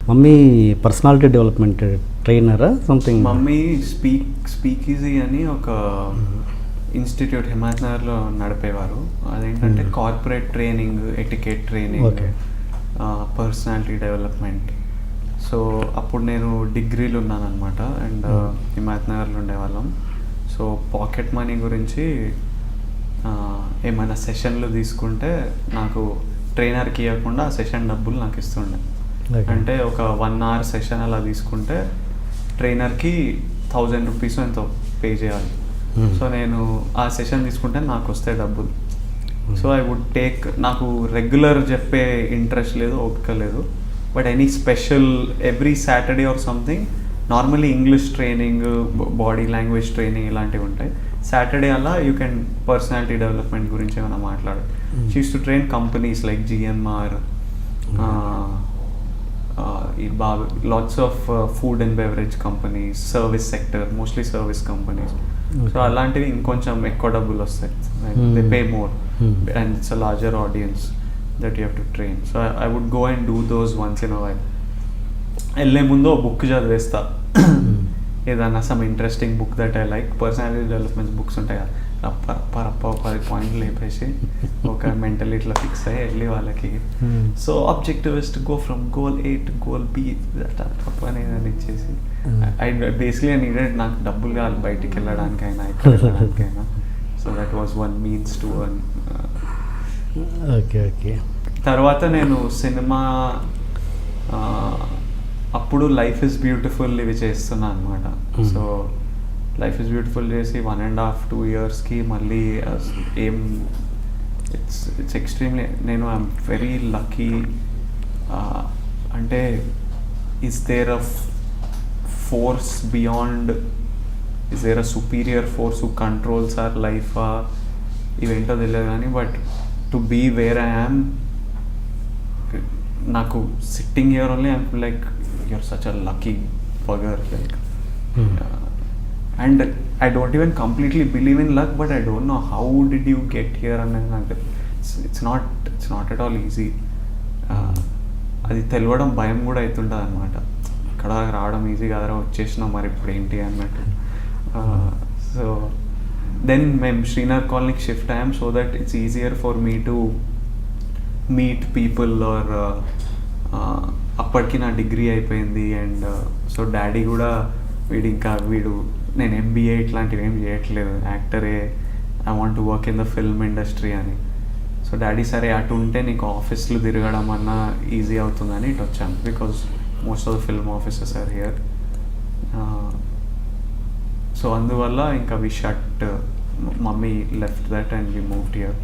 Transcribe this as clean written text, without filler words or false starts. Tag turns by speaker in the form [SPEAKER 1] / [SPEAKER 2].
[SPEAKER 1] Mummy personality development ట్రైనరా something?
[SPEAKER 2] Mummy Speak Easy అని ఒక ఇన్స్టిట్యూట్ హిమాయత్ నగర్లో నడిపేవారు. అదేంటంటే corporate training, etiquette training, personality development. So అప్పుడు నేను డిగ్రీలు ఉన్నాను అనమాట, అండ్ హిమాయత్ నగర్లో ఉండేవాళ్ళం. సో పాకెట్ మనీ గురించి ఏమైనా సెషన్లు తీసుకుంటే నాకు ట్రైనర్కి ఇవ్వకుండా ఆ సెషన్ డబ్బులు నాకు ఇస్తుండే. అంటే ఒక 1 hour సెషన్ అలా తీసుకుంటే ట్రైనర్కి 1000 రూపీస్ ఎంతో పే చేయాలి. సో నేను ఆ సెషన్ తీసుకుంటే నాకు వస్తాయి డబ్బులు. సో ఐ వుడ్ టేక్, నాకు రెగ్యులర్ చెప్పే ఇంట్రెస్ట్ లేదు, ఓపిక లేదు. But any special every Saturday or something, normally English training, body language training ఇలాంటివి ఉంటాయి. సాటర్డే అలా యూ కెన్ పర్సనాలిటీ డెవలప్మెంట్ గురించి ఏమైనా మాట్లాడు. She uses to train companies like GMR, lots of food and beverage companies, service sector, mostly service companies. So అలాంటివి ఇంకొంచెం ఎక్కువ డబ్బులు వస్తాయి, they pay more and it's a larger audience that you have to train. So I would go and do those ones in a while. వెళ్ళే ముందు ఒక book చదివేస్తా, ఏదన్నా some interesting book that I like. Personality development books ఉంటాయి కదా, రప్ప 10 పాయింట్లు లేపేసి ఒక మెంటల్ ఇట్లా ఫిక్స్ అయ్యి వెళ్ళి వాళ్ళకి so objective is to go from goal A to goal B తప్ప అనేది ఇచ్చేసి ఐ బేసిక్లీ ఐ నీడెడ్, నాకు డబ్బులు కావాలి బయటికి వెళ్ళడానికైనా ఇక్కడ వెళ్ళడానికైనా. So that was one means to one.
[SPEAKER 1] Okay okay.
[SPEAKER 2] తర్వాత నేను సినిమా అప్పుడు లైఫ్ ఇస్ బ్యూటిఫుల్ ఇవి చేస్తున్నా అనమాట. సో లైఫ్ ఇస్ బ్యూటిఫుల్ చేసి 1.5-2 yearsకి మళ్ళీ ఏం ఇట్స్ ఎక్స్ట్రీమ్లీ, నేను ఐఎమ్ వెరీ లక్కీ. అంటే is there a force beyond, is there a superior force who controls our life, ఇవేంటో తెలియదు కానీ but to be where I am, నాకు sitting here only I'm like you're such a lucky bugger, like and I don't even completely believe in luck, but I don't know how did you get here, and it's not at all easy. అది తెలవడం భయం కూడా అవుతుంటుంది అనమాట. ఇక్కడ రావడం easy కదరా, వచ్చేసినాం మరి ఇప్పుడు ఏంటి అన్నట్టు. సో దెన్ మేము శ్రీనగర్ కాలనీకి షిఫ్ట్ అయ్యాం so that it's easier for me to meet people. Or అప్పటికి నా డిగ్రీ అయిపోయింది అండ్ సో డాడీ కూడా వీడు నేను MBA ఇట్లాంటివి ఏం చేయట్లేదు, యాక్టరే, I want to work in the film industry అని. సో డాడీ సరే అటు ఉంటే నీకు ఆఫీస్లు తిరగడం అన్నా ఈజీ అవుతుందని ఇటు వచ్చాను, because most of the film offices are here. So అందువల్ల ఇంకా we shut, mummy left that and we moved here.